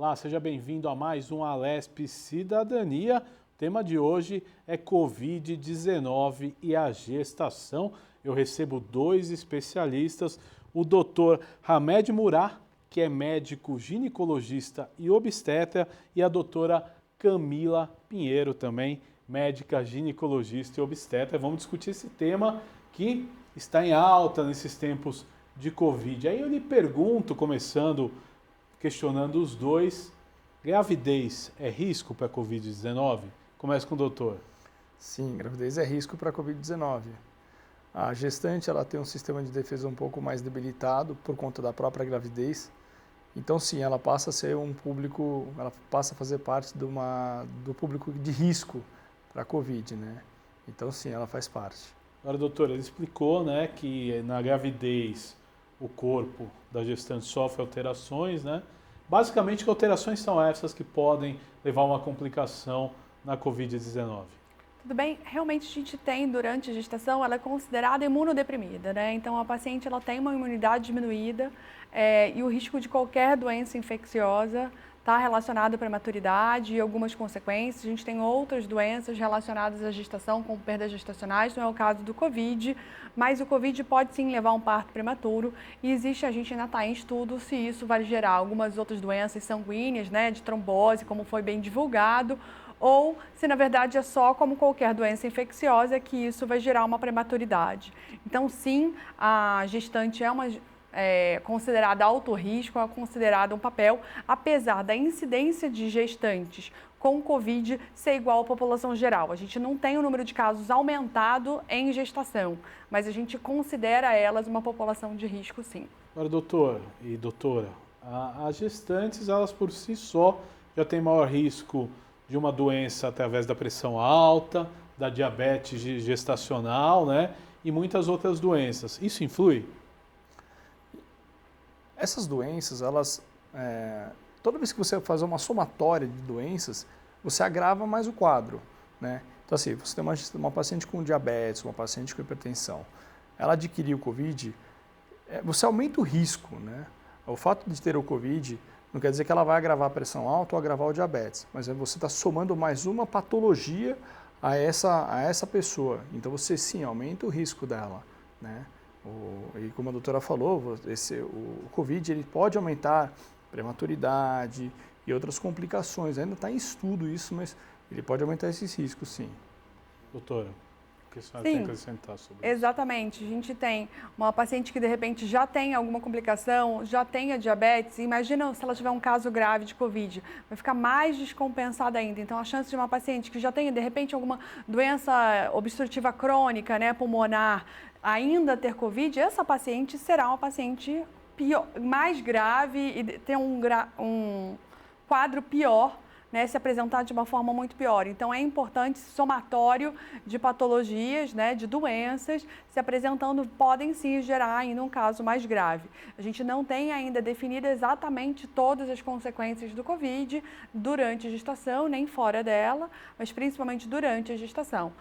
Olá, seja bem-vindo a mais um Alesp Cidadania. O tema de hoje é Covid-19 e a gestação. Eu recebo dois especialistas, o Dr. Hamed Murad, que é médico ginecologista e obstetra, e a doutora Camila Pinheiro, também médica ginecologista e obstetra. Vamos discutir esse tema que está em alta nesses tempos de Covid. Aí eu lhe pergunto, começando questionando os dois, gravidez é risco para a Covid-19? Começa com o doutor. Sim, gravidez é risco para a Covid-19. A gestante ela tem um sistema de defesa um pouco mais debilitado por conta da própria gravidez. Então, sim, ela passa a ser ela passa a fazer parte do público de risco para a Covid, né? Então, sim, ela faz parte. Agora, doutor, ele explicou, né, que na gravidez o corpo da gestante sofre alterações, né? Basicamente, que alterações são essas que podem levar a uma complicação na Covid-19? Tudo bem, realmente a gente tem, durante a gestação, ela é considerada imunodeprimida, né? Então, a paciente ela tem uma imunidade diminuída e o risco de qualquer doença infecciosa está relacionado à prematuridade e algumas consequências. A gente tem outras doenças relacionadas à gestação, como perdas gestacionais, não é o caso do Covid, mas o Covid pode sim levar a um parto prematuro e a gente ainda está em estudo se isso vai gerar algumas outras doenças sanguíneas, né, de trombose, como foi bem divulgado, ou se na verdade é só como qualquer doença infecciosa que isso vai gerar uma prematuridade. Então sim, a gestante é considerada alto risco, é considerada um papel, apesar da incidência de gestantes com Covid ser igual à população geral. A gente não tem o número de casos aumentado em gestação, mas a gente considera elas uma população de risco, sim. Agora, doutor e doutora, as gestantes, elas por si só já têm maior risco de uma doença através da pressão alta, da diabetes gestacional, né? E muitas outras doenças. Isso influi? Essas doenças, toda vez que você faz uma somatória de doenças, você agrava mais o quadro, né? Então, assim, você tem uma paciente com diabetes, uma paciente com hipertensão, ela adquiriu o Covid, você aumenta o risco, né? O fato de ter o Covid não quer dizer que ela vai agravar a pressão alta ou agravar o diabetes, mas você está somando mais uma patologia a essa pessoa. Então, você sim aumenta o risco dela, né? E como a doutora falou, o Covid ele pode aumentar prematuridade e outras complicações. Ainda está em estudo isso, mas ele pode aumentar esses riscos, sim. Doutora, o que a senhora tem a acrescentar sobre isso? Exatamente. A gente tem uma paciente que de repente já tem alguma complicação, já tem a diabetes. Imagina se ela tiver um caso grave de Covid, vai ficar mais descompensada ainda. Então, a chance de uma paciente que já tenha de repente alguma doença obstrutiva crônica, né, pulmonar, ainda ter Covid, essa paciente será uma paciente mais grave e ter um quadro pior, né, se apresentar de uma forma muito pior. Então, é importante esse somatório de patologias, né, de doenças, se apresentando, podem sim gerar ainda um caso mais grave. A gente não tem ainda definido exatamente todas as consequências do Covid durante a gestação, nem fora dela, mas principalmente durante a gestação.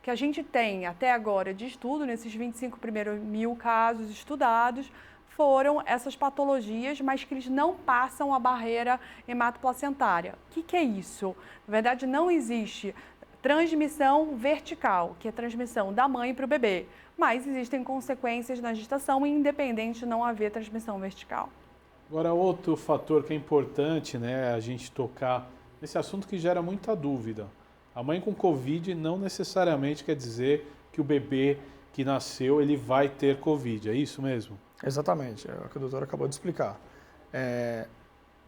Que a gente tem até agora de estudo, nesses 25 primeiros mil casos estudados, foram essas patologias, mas que eles não passam a barreira hematoplacentária. O que é isso? Na verdade, não existe transmissão vertical, que é transmissão da mãe para o bebê, mas existem consequências na gestação, independente de não haver transmissão vertical. Agora, outro fator que é importante, né, a gente tocar nesse assunto que gera muita dúvida. A mãe com Covid não necessariamente quer dizer que o bebê que nasceu ele vai ter Covid, é isso mesmo? Exatamente, é o que a doutora acabou de explicar.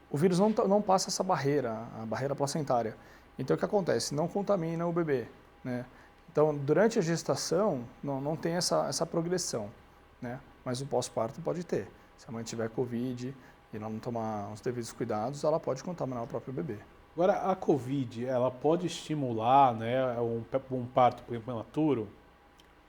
O vírus não passa essa barreira, a barreira placentária. Então, o que acontece? Não contamina o bebê, né? Então, durante a gestação, não tem essa progressão, né? Mas o pós-parto pode ter. Se a mãe tiver Covid e ela não tomar os devidos cuidados, ela pode contaminar o próprio bebê. Agora, a Covid, ela pode estimular, né, um parto prematuro?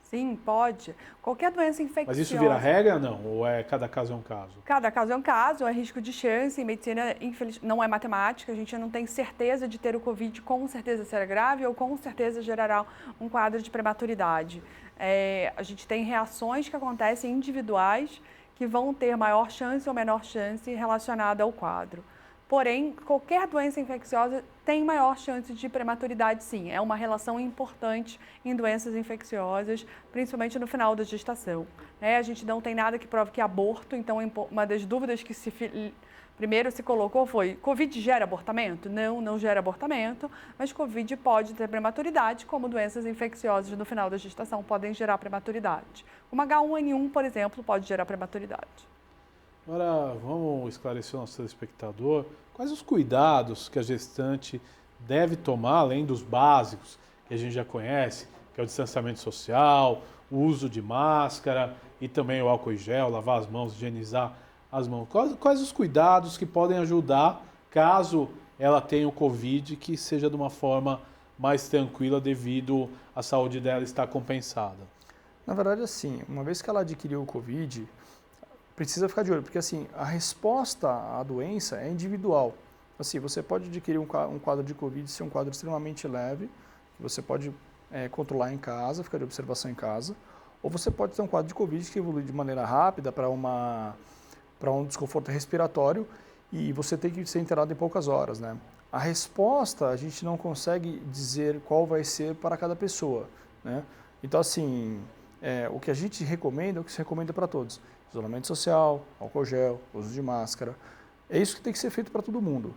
Sim, pode. Qualquer doença infecciosa. Mas isso vira regra, não? Ou cada caso é um caso? Cada caso é um caso, é risco de chance. Em medicina, não é matemática, a gente não tem certeza de ter o Covid, com certeza será grave ou com certeza gerará um quadro de prematuridade. A gente tem reações que acontecem individuais que vão ter maior chance ou menor chance relacionada ao quadro. Porém, qualquer doença infecciosa tem maior chance de prematuridade, sim. É uma relação importante em doenças infecciosas, principalmente no final da gestação. A gente não tem nada que prove que é aborto, então uma das dúvidas que primeiro se colocou foi: Covid gera abortamento? Não, não gera abortamento, mas Covid pode ter prematuridade, como doenças infecciosas no final da gestação podem gerar prematuridade. Como H1N1, por exemplo, pode gerar prematuridade. Agora, vamos esclarecer ao nosso telespectador quais os cuidados que a gestante deve tomar, além dos básicos que a gente já conhece, que é o distanciamento social, o uso de máscara e também o álcool em gel, lavar as mãos, higienizar as mãos. Quais os cuidados que podem ajudar caso ela tenha o Covid, que seja de uma forma mais tranquila devido à saúde dela estar compensada? Na verdade, assim, uma vez que ela adquiriu o Covid, precisa ficar de olho, porque assim, a resposta à doença é individual. Assim, você pode adquirir um quadro de Covid ser um quadro extremamente leve, que você pode controlar em casa, ficar de observação em casa, ou você pode ter um quadro de Covid que evolui de maneira rápida para um desconforto respiratório e você tem que ser internado em poucas horas, né? A resposta a gente não consegue dizer qual vai ser para cada pessoa, né? Então, assim, o que a gente recomenda é o que se recomenda para todos. Isolamento social, álcool gel, uso de máscara. É isso que tem que ser feito para todo mundo.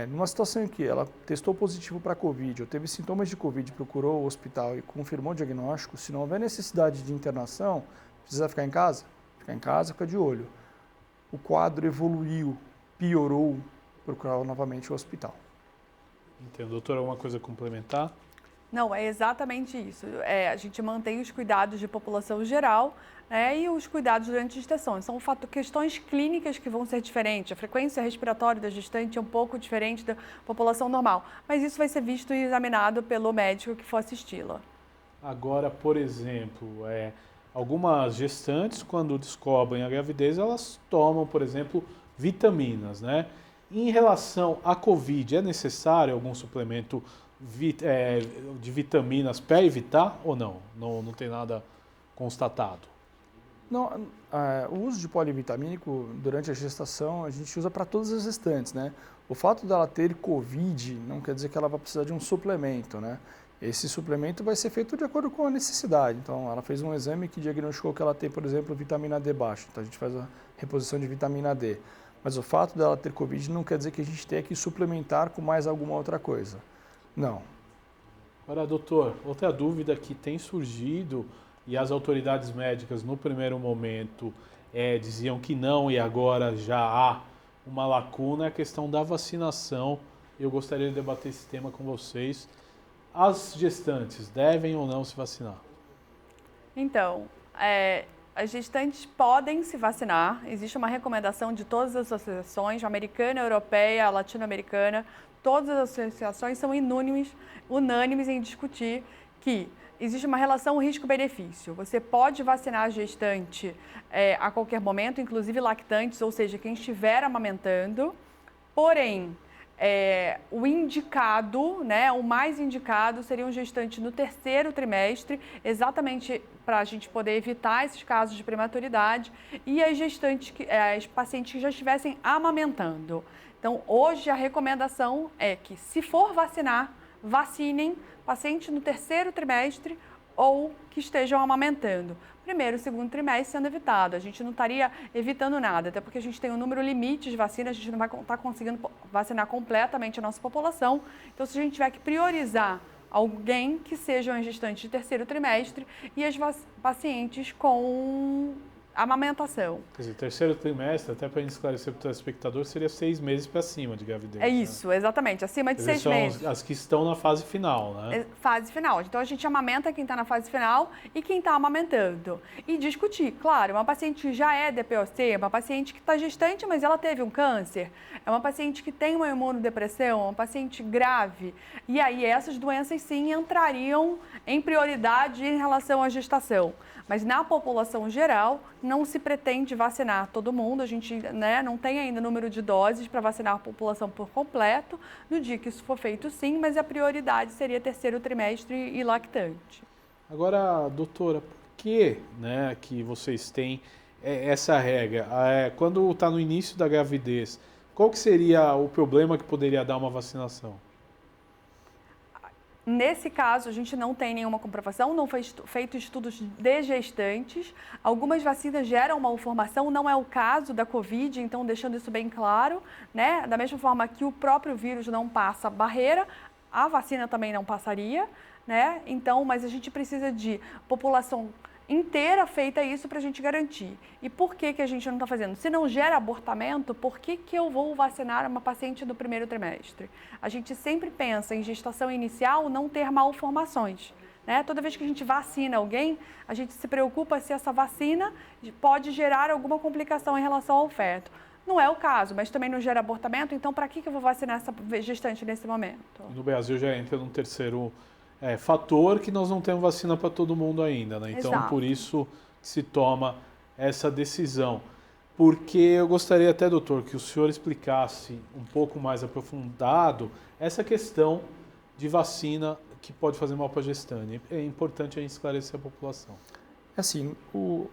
Numa situação em que ela testou positivo para Covid ou teve sintomas de Covid, procurou o hospital e confirmou o diagnóstico, se não houver necessidade de internação, precisa ficar em casa? Ficar em casa, fica de olho. O quadro evoluiu, piorou, procurar novamente o hospital. Entendo. Doutor, alguma coisa a complementar? Não, é exatamente isso. A gente mantém os cuidados de população geral, e os cuidados durante a gestação. São questões clínicas que vão ser diferentes. A frequência respiratória da gestante é um pouco diferente da população normal, mas isso vai ser visto e examinado pelo médico que for assisti-la. Agora, por exemplo, algumas gestantes, quando descobrem a gravidez, elas tomam, por exemplo, vitaminas, né? Em relação à Covid, é necessário algum suplemento de vitaminas para evitar ou não? Não tem nada constatado? Não, o uso de polivitamínico durante a gestação a gente usa para todas as gestantes, né? O fato dela ter Covid não quer dizer que ela vai precisar de um suplemento, né? Esse suplemento vai ser feito de acordo com a necessidade. Então, ela fez um exame que diagnosticou que ela tem, por exemplo, vitamina D baixa. Então, a gente faz a reposição de vitamina D. Mas o fato dela ter Covid não quer dizer que a gente tenha que suplementar com mais alguma outra coisa. Não. Agora, doutor, outra dúvida que tem surgido e as autoridades médicas no primeiro momento diziam que não e agora já há uma lacuna é a questão da vacinação. Eu gostaria de debater esse tema com vocês. As gestantes devem ou não se vacinar? Então, as gestantes podem se vacinar. Existe uma recomendação de todas as associações, a americana, a europeia, a latino-americana. Todas as associações são unânimes em discutir que existe uma relação risco-benefício. Você pode vacinar a gestante a qualquer momento, inclusive lactantes, ou seja, quem estiver amamentando. Porém, o indicado, né, o mais indicado seria um gestante no terceiro trimestre, exatamente para a gente poder evitar esses casos de prematuridade, e as gestantes, as pacientes que já estivessem amamentando. Então, hoje a recomendação é que, se for vacinar, vacinem pacientes no terceiro trimestre ou que estejam amamentando. Primeiro e segundo trimestre sendo evitado. A gente não estaria evitando nada, até porque a gente tem um número limite de vacinas, a gente não vai estar conseguindo vacinar completamente a nossa população. Então, se a gente tiver que priorizar alguém, que sejam as gestantes de terceiro trimestre e as pacientes com amamentação. Quer dizer, terceiro trimestre, até para a gente esclarecer para o telespectador, seria 6 meses para cima de gravidez. É isso, né? Exatamente, acima de 6 meses. São as que estão na fase final, né? Fase final. Então, a gente amamenta quem está na fase final e quem está amamentando. E discutir, claro, uma paciente que já é DPOC, uma paciente que está gestante, mas ela teve um câncer, é uma paciente que tem uma imunodepressão, uma paciente grave. E aí, essas doenças, sim, entrariam em prioridade em relação à gestação. Mas na população geral, não se pretende vacinar todo mundo. A gente, não tem ainda número de doses para vacinar a população por completo. No dia que isso for feito, sim, mas a prioridade seria terceiro trimestre e lactante. Agora, doutora, por que, que vocês têm essa regra? Quando está no início da gravidez, Qual que seria o problema que poderia dar uma vacinação? Nesse caso, a gente não tem nenhuma comprovação, não foi feito estudos de gestantes. Algumas vacinas geram malformação, não é o caso da Covid, então deixando isso bem claro, né? Da mesma forma que o próprio vírus não passa barreira, a vacina também não passaria, né? Então, mas a gente precisa de população inteira feita isso para a gente garantir. E por que a gente não está fazendo? Se não gera abortamento, por que eu vou vacinar uma paciente do primeiro trimestre? A gente sempre pensa em gestação inicial não ter malformações, né? Toda vez que a gente vacina alguém, a gente se preocupa se essa vacina pode gerar alguma complicação em relação ao feto. Não é o caso, mas também não gera abortamento, então para que eu vou vacinar essa gestante nesse momento? No Brasil já entra num terceiro fator que nós não temos vacina para todo mundo ainda, né? Então, Exato. por isso se toma essa decisão. Porque eu gostaria até, doutor, que o senhor explicasse um pouco mais aprofundado essa questão de vacina que pode fazer mal para a gestante. É importante a gente esclarecer a população. Assim,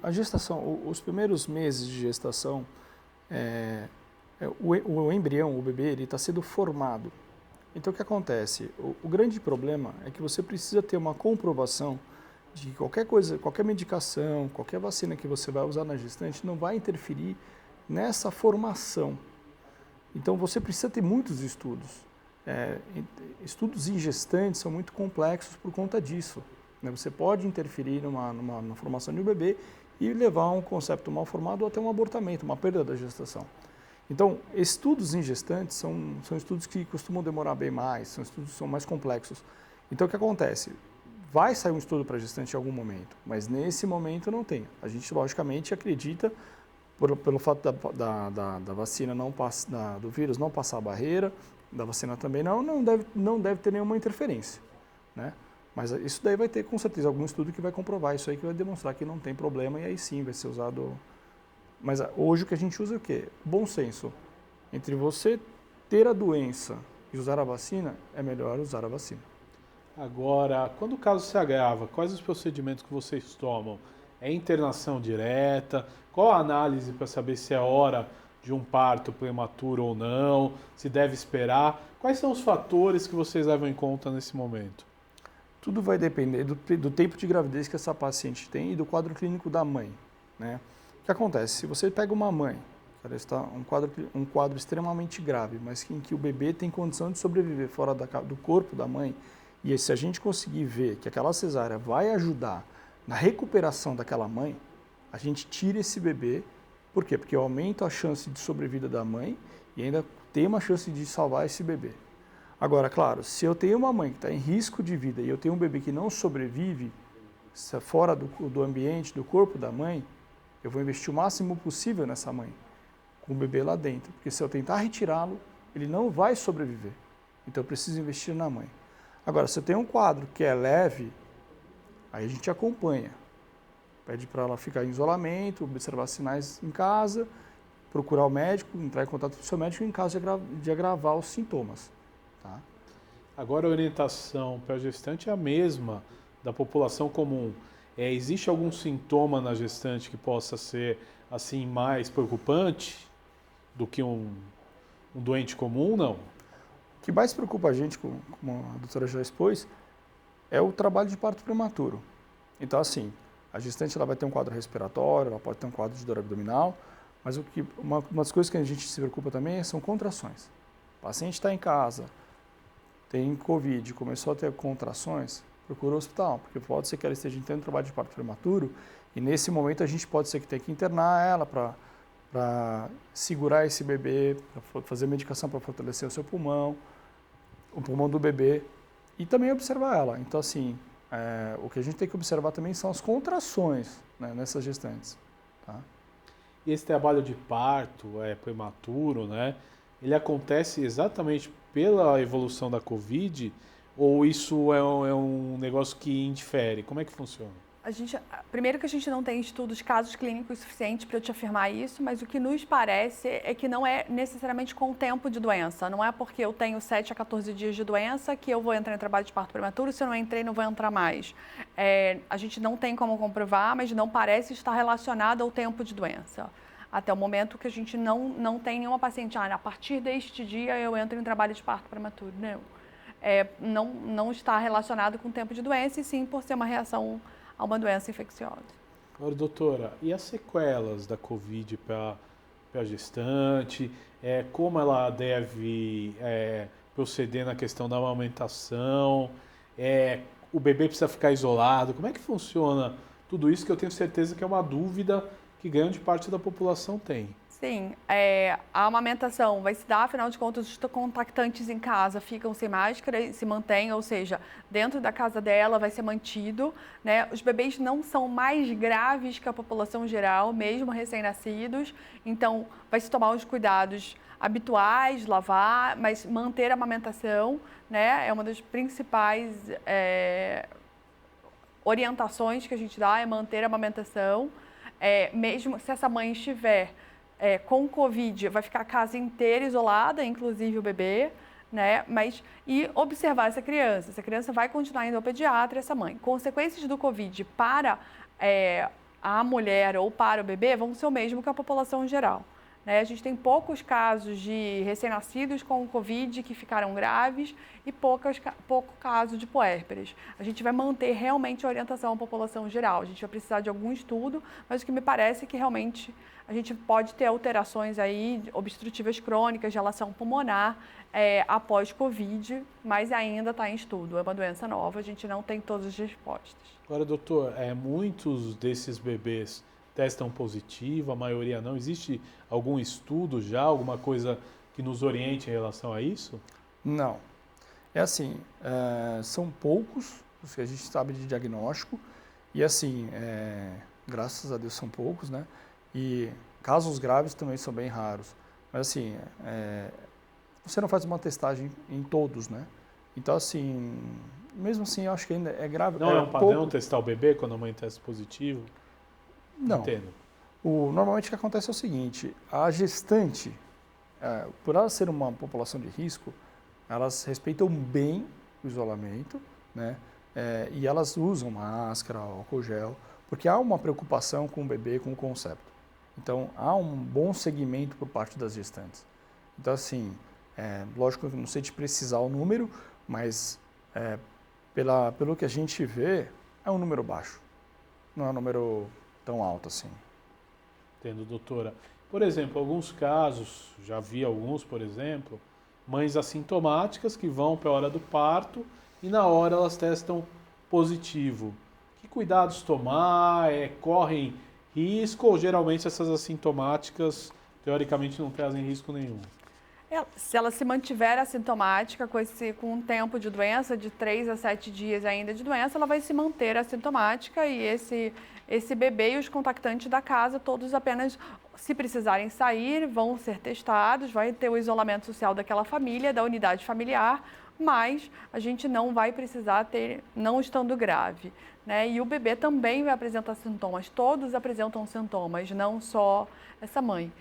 a gestação, os primeiros meses de gestação, o embrião, o bebê, ele está sendo formado. Então, o que acontece? O grande problema é que você precisa ter uma comprovação de que qualquer coisa, qualquer medicação, qualquer vacina que você vai usar na gestante não vai interferir nessa formação. Então, você precisa ter muitos estudos. Estudos em gestantes são muito complexos por conta disso, né? Você pode interferir na formação de um bebê e levar a um concepto mal formado ou até um abortamento, uma perda da gestação. Então, estudos em gestantes são estudos que costumam demorar bem mais, são estudos que são mais complexos. Então, o que acontece? Vai sair um estudo para gestante em algum momento, mas nesse momento não tem. A gente, logicamente, acredita, pelo fato da vacina do vírus não passar a barreira, da vacina também não deve ter nenhuma interferência, né? Mas isso daí vai ter, com certeza, algum estudo que vai comprovar isso aí, que vai demonstrar que não tem problema e aí sim vai ser usado. Mas hoje o que a gente usa é o quê? Bom senso. Entre você ter a doença e usar a vacina, é melhor usar a vacina. Agora, quando o caso se agrava, quais os procedimentos que vocês tomam? É internação direta? Qual a análise para saber se é hora de um parto prematuro ou não? Se deve esperar? Quais são os fatores que vocês levam em conta nesse momento? Tudo vai depender do tempo de gravidez que essa paciente tem e do quadro clínico da mãe, né? O que acontece? Se você pega uma mãe, ela está um quadro extremamente grave, mas em que o bebê tem condição de sobreviver fora do corpo da mãe, e se a gente conseguir ver que aquela cesárea vai ajudar na recuperação daquela mãe, a gente tira esse bebê. Por quê? Porque aumenta a chance de sobrevida da mãe e ainda tem uma chance de salvar esse bebê. Agora, claro, se eu tenho uma mãe que está em risco de vida e eu tenho um bebê que não sobrevive, fora do ambiente, do corpo da mãe, eu vou investir o máximo possível nessa mãe, com o bebê lá dentro. Porque se eu tentar retirá-lo, ele não vai sobreviver. Então eu preciso investir na mãe. Agora, se eu tenho um quadro que é leve, aí a gente acompanha. Pede para ela ficar em isolamento, observar sinais em casa, procurar o médico, entrar em contato com o seu médico em caso de agravar os sintomas. Tá? Agora a orientação para a gestante é a mesma da população comum. Existe algum sintoma na gestante que possa ser assim mais preocupante do que um doente comum, não? O que mais preocupa a gente, como a doutora já expôs, é o trabalho de parto prematuro. Então, assim, a gestante ela vai ter um quadro respiratório, ela pode ter um quadro de dor abdominal, mas uma das coisas que a gente se preocupa também são contrações. O paciente está em casa, tem Covid, começou a ter contrações, procura o hospital, porque pode ser que ela esteja tendo trabalho de parto prematuro e nesse momento a gente pode ser que tenha que internar ela para segurar esse bebê, para fazer medicação para fortalecer o seu pulmão, o pulmão do bebê e também observar ela. Então, assim, o que a gente tem que observar também são as contrações, né, nessas gestantes. Tá? E esse trabalho de parto prematuro, né? Ele acontece exatamente pela evolução da Covid ou isso é um negócio que indifere? Como é que funciona? Primeiro que a gente não tem estudos, casos clínicos suficientes para eu te afirmar isso, mas o que nos parece é que não é necessariamente com o tempo de doença. Não é porque eu tenho 7 a 14 dias de doença que eu vou entrar em trabalho de parto prematuro, se eu não entrei, não vou entrar mais. A gente não tem como comprovar, mas não parece estar relacionado ao tempo de doença. até o momento que a gente não tem nenhuma paciente, a partir deste dia eu entro em trabalho de parto prematuro. Não está relacionado com o tempo de doença, e sim por ser uma reação a uma doença infecciosa. Agora, doutora, e as sequelas da Covid para a gestante? Como ela deve proceder na questão da amamentação? O bebê precisa ficar isolado? Como é que funciona tudo isso, que eu tenho certeza que é uma dúvida que grande parte da população tem? Sim, a amamentação vai se dar, afinal de contas, os contactantes em casa ficam sem máscara e se mantêm, ou seja, dentro da casa dela vai ser mantido, né? Os bebês não são mais graves que a população geral, mesmo recém-nascidos, então vai se tomar os cuidados habituais, lavar, mas manter a amamentação, né? É uma das principais orientações que a gente dá, é manter a amamentação, mesmo se essa mãe estiver com Covid, vai ficar a casa inteira isolada, inclusive o bebê, né? E observar essa criança. Essa criança vai continuar indo ao pediatra, essa mãe. Consequências do Covid para a mulher ou para o bebê vão ser o mesmo que a população geral. A gente tem poucos casos de recém-nascidos com Covid que ficaram graves e pouco caso de puérperas. A gente vai manter realmente a orientação à população geral. A gente vai precisar de algum estudo, mas o que me parece é que realmente a gente pode ter alterações aí obstrutivas crônicas de relação pulmonar após Covid, mas ainda está em estudo. É uma doença nova, a gente não tem todas as respostas. Agora, doutor, muitos desses bebês testam positivo, a maioria não. Existe algum estudo já, alguma coisa que nos oriente em relação a isso? Não. É assim, são poucos os que a gente sabe de diagnóstico e assim, graças a Deus são poucos, né? E casos graves também são bem raros. Mas assim, você não faz uma testagem em todos, né? Então assim, mesmo assim eu acho que ainda é grave. Não é um padrão testar o bebê quando a mãe testa positivo? Não. Entendo. Normalmente o que acontece é o seguinte, a gestante, por ela ser uma população de risco, elas respeitam bem o isolamento, né? E elas usam máscara, álcool gel, porque há uma preocupação com o bebê, com o concepto. Então, há um bom segmento por parte das gestantes. Então, assim, lógico que eu não sei te precisar o número, mas pelo que a gente vê, é um número baixo. Não é um número tão alto assim. Entendo, doutora. Por exemplo, alguns casos, já vi alguns, por exemplo, mães assintomáticas que vão para a hora do parto e na hora elas testam positivo. Que cuidados tomar? Correm risco ou geralmente essas assintomáticas teoricamente não trazem risco nenhum? Se ela se mantiver assintomática com um tempo de doença, de 3 a 7 dias ainda de doença, ela vai se manter assintomática e esse bebê e os contactantes da casa, todos apenas, se precisarem sair, vão ser testados, vai ter o isolamento social daquela família, da unidade familiar, mas a gente não vai precisar ter, não estando grave, né? E o bebê também vai apresentar sintomas, todos apresentam sintomas, não só essa mãe.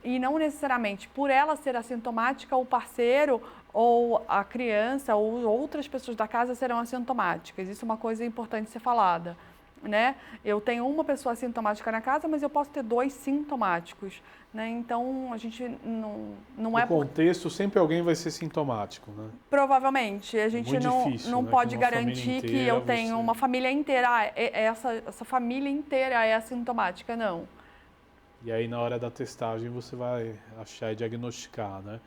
E não necessariamente por ela ser assintomática, o parceiro ou a criança ou outras pessoas da casa serão assintomáticas. Isso é uma coisa importante ser falada, né? Eu tenho uma pessoa assintomática na casa, mas eu posso ter 2 sintomáticos, né? Então, a gente não é... No contexto, sempre alguém vai ser sintomático, né? Provavelmente. A gente não né? pode garantir que eu tenho uma família inteira, essa família inteira é assintomática, não. E aí, na hora da testagem, você vai achar e diagnosticar, né?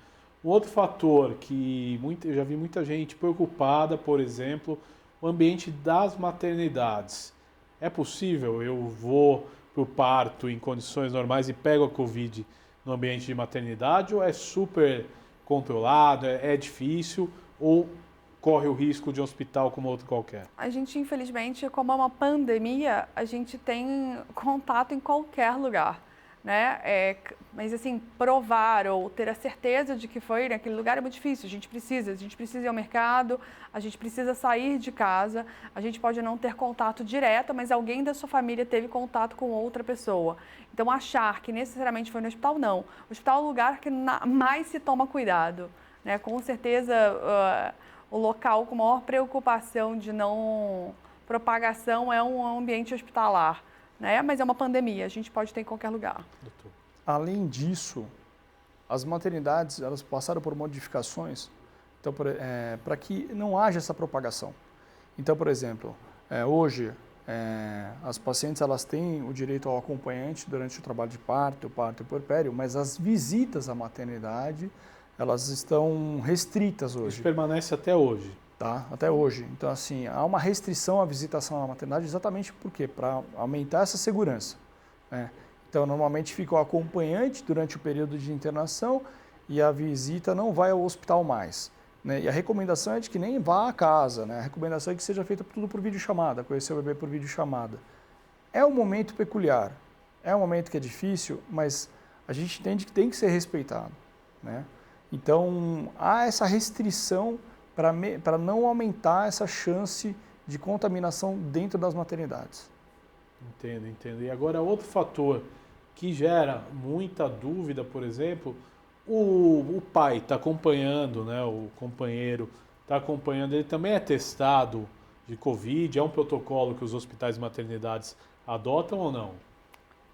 Um outro fator que eu já vi muita gente preocupada, por exemplo, o ambiente das maternidades. É possível eu vou para o parto em condições normais e pego a Covid no ambiente de maternidade ou é super controlado, é difícil ou corre o risco de um hospital como outro qualquer? A gente, infelizmente, como é uma pandemia, a gente tem contato em qualquer lugar, né? Mas assim, provar ou ter a certeza de que foi naquele lugar é muito difícil. A gente precisa ir ao mercado, a gente precisa sair de casa, a gente pode não ter contato direto, mas alguém da sua família teve contato com outra pessoa. Então, achar que necessariamente foi no hospital, não. O hospital é o lugar que mais se toma cuidado, né? Com certeza, o local com maior preocupação de não propagação é um ambiente hospitalar, né? Mas é uma pandemia, a gente pode ter em qualquer lugar. Doutor. além disso, as maternidades elas passaram por modificações então, para que não haja essa propagação. Então, por exemplo, hoje as pacientes elas têm o direito ao acompanhante durante o trabalho de parto e puerpério, mas as visitas à maternidade elas estão restritas hoje. Isso permanece até hoje. Tá? Até hoje. Então, assim, há uma restrição à visitação na maternidade exatamente por quê? Para aumentar essa segurança. Né? Então, normalmente fica o acompanhante durante o período de internação e a visita não vai ao hospital mais. Né? E a recomendação é de que nem vá à casa. Né? A recomendação é que seja feita tudo por videochamada, conhecer o bebê por videochamada. É um momento peculiar, é um momento que é difícil, mas a gente entende que tem que ser respeitado. Né? Então, há essa restrição para não aumentar essa chance de contaminação dentro das maternidades. Entendo. E agora, outro fator que gera muita dúvida, por exemplo, o pai está acompanhando, né, o companheiro está acompanhando, ele também é testado de Covid, é um protocolo que os hospitais e maternidades adotam ou não?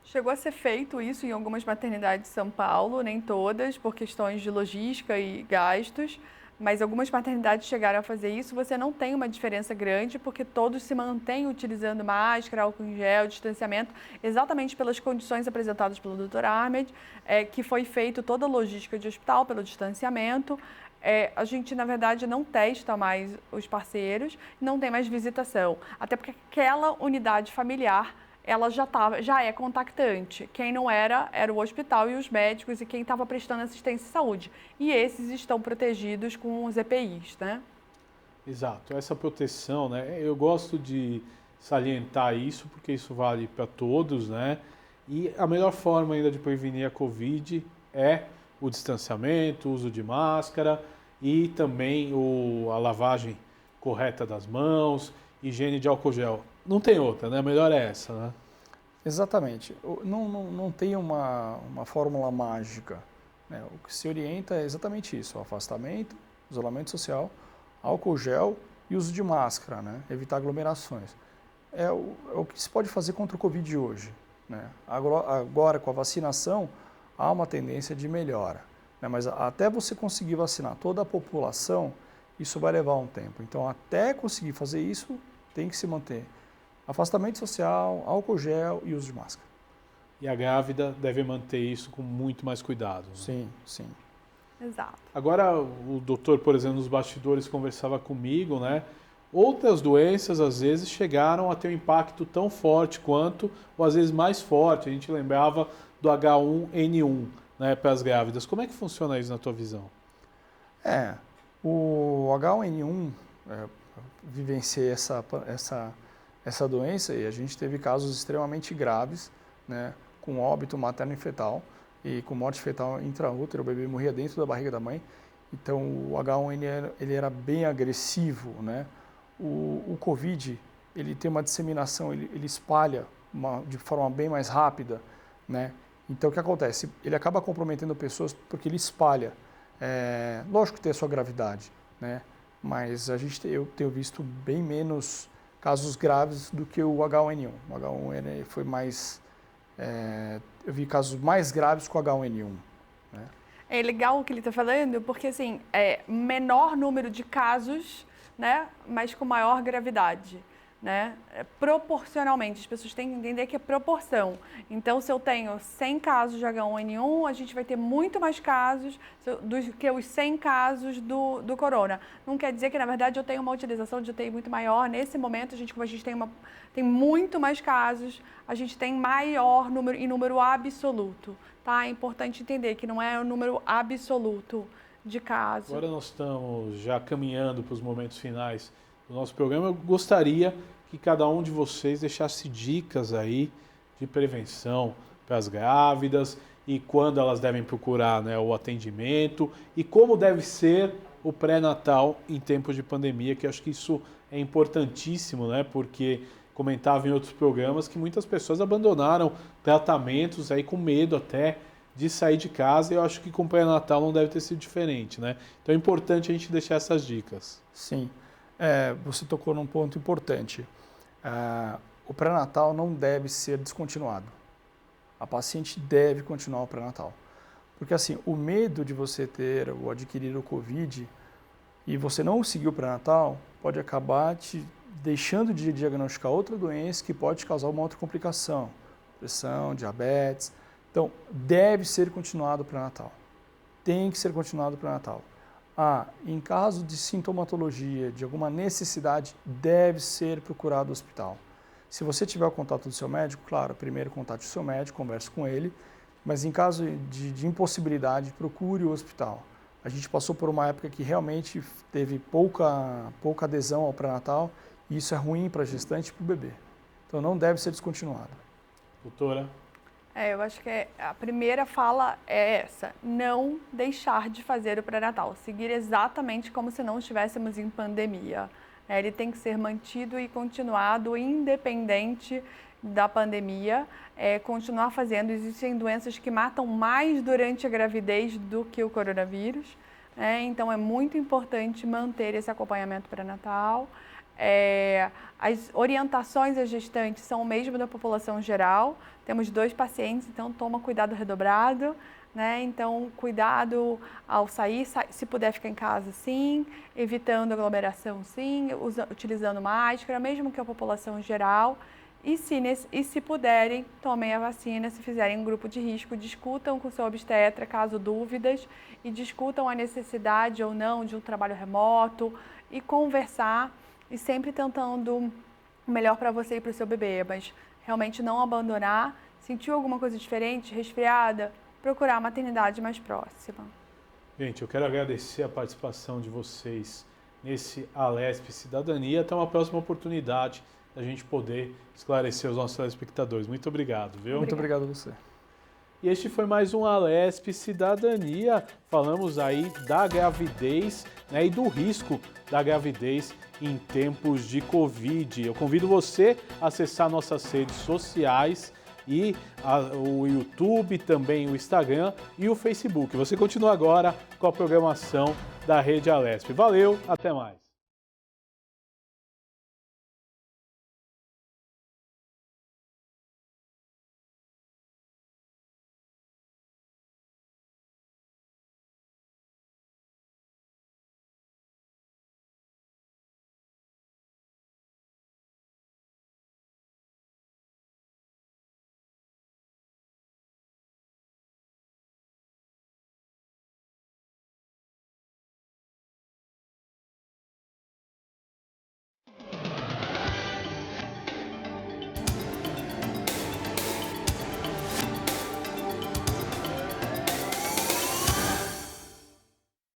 Chegou a ser feito isso em algumas maternidades de São Paulo, nem todas, por questões de logística e gastos, mas algumas maternidades chegaram a fazer isso. Você não tem uma diferença grande, porque todos se mantêm utilizando máscara, álcool em gel, distanciamento, exatamente pelas condições apresentadas pelo Dr. Ahmed, que foi feito toda a logística de hospital pelo distanciamento. A gente, na verdade, não testa mais os parceiros, não tem mais visitação, até porque aquela unidade familiar ela já é contactante. Quem não era o hospital e os médicos e quem estava prestando assistência à saúde. E esses estão protegidos com os EPIs, né? Exato, essa proteção, né? Eu gosto de salientar isso, porque isso vale para todos, né? E a melhor forma ainda de prevenir a Covid é o distanciamento, o uso de máscara e também a lavagem correta das mãos, higiene de álcool gel. Não tem outra, né? A melhor é essa, né? Exatamente. Não tem uma fórmula mágica. Né? O que se orienta é exatamente isso: o afastamento, isolamento social, álcool gel e uso de máscara, né? Evitar aglomerações. É o que se pode fazer contra o Covid hoje. Né? Agora, com a vacinação, há uma tendência de melhora. Né? Mas até você conseguir vacinar toda a população, isso vai levar um tempo. Então, até conseguir fazer isso, tem que se manter afastamento social, álcool gel e uso de máscara. E a grávida deve manter isso com muito mais cuidado. Né? Sim. Exato. Agora, o doutor, por exemplo, nos bastidores conversava comigo, né? Outras doenças, às vezes, chegaram a ter um impacto tão forte quanto, ou às vezes mais forte. A gente lembrava do H1N1, né, para as grávidas. Como é que funciona isso na tua visão? O H1N1, vivenciei essa doença e a gente teve casos extremamente graves, né, com óbito materno e fetal e com morte fetal intraútero, o bebê morria dentro da barriga da mãe. Então o H1N1 ele era bem agressivo, né? O Covid ele tem uma disseminação, ele espalha de forma bem mais rápida, né? Então o que acontece? Ele acaba comprometendo pessoas porque ele espalha. Lógico que tem a sua gravidade, né? Mas eu tenho visto bem menos casos graves do que o H1N1. O H1N1 foi mais... eu vi casos mais graves com o H1N1. Né? É legal o que ele está falando, porque assim, menor número de casos, né, mas com maior gravidade. Né? Proporcionalmente, as pessoas têm que entender que é proporção. Então, se eu tenho 100 casos de H1N1, a gente vai ter muito mais casos do que os 100 casos do corona. Não quer dizer que, na verdade, eu tenho uma utilização de UTI muito maior. Nesse momento, como a gente tem muito mais casos, a gente tem maior número em número absoluto. Tá? É importante entender que não é o número absoluto de casos. Agora nós estamos já caminhando para os momentos finais do nosso programa. Eu gostaria que cada um de vocês deixasse dicas aí de prevenção para as grávidas e quando elas devem procurar, né, o atendimento e como deve ser o pré-natal em tempos de pandemia, que eu acho que isso é importantíssimo, né, porque comentava em outros programas que muitas pessoas abandonaram tratamentos aí com medo até de sair de casa, e eu acho que com o pré-natal não deve ter sido diferente, né? Então é importante a gente deixar essas dicas. Sim. Você tocou num ponto importante. O pré-natal não deve ser descontinuado. a paciente deve continuar o pré-natal. Porque assim, o medo de você ter ou adquirir o COVID e você não seguir o pré-natal pode acabar te deixando de diagnosticar outra doença que pode te causar uma outra complicação, pressão, diabetes. Então, deve ser continuado o pré-natal. Tem que ser continuado o pré-natal. Em caso de sintomatologia, de alguma necessidade, deve ser procurado o hospital. Se você tiver o contato do seu médico, claro, primeiro contate o seu médico, converse com ele, mas em caso de impossibilidade, procure o hospital. A gente passou por uma época que realmente teve pouca adesão ao pré-natal e isso é ruim para a gestante e para o bebê. Então não deve ser descontinuado. Doutora? Eu acho que a primeira fala é essa, não deixar de fazer o pré-natal, seguir exatamente como se não estivéssemos em pandemia. Ele tem que ser mantido e continuado independente da pandemia, continuar fazendo. Existem doenças que matam mais durante a gravidez do que o coronavírus, então é muito importante manter esse acompanhamento pré-natal. As orientações às gestantes são o mesmo da população geral. Temos 2 pacientes, então toma cuidado redobrado, Então, cuidado ao sair, se puder ficar em casa, sim, evitando aglomeração, sim, utilizando máscara, mesmo que a população geral. E se puderem, tomem a vacina. Se fizerem um grupo de risco, discutam com o seu obstetra, caso dúvidas, e discutam a necessidade ou não de um trabalho remoto e conversar, e sempre tentando o melhor para você e para o seu bebê, mas realmente não abandonar. Sentiu alguma coisa diferente, resfriada, procurar a maternidade mais próxima. Gente, eu quero agradecer a participação de vocês nesse Alesp Cidadania. Até uma próxima oportunidade da gente poder esclarecer os nossos telespectadores. Muito obrigado, viu? Muito obrigado a você. E este foi mais um Alesp Cidadania. Falamos aí da gravidez, e do risco da gravidez em tempos de Covid. Eu convido você a acessar nossas redes sociais e o YouTube, também o Instagram e o Facebook. Você continua agora com a programação da Rede Alesp. Valeu, até mais.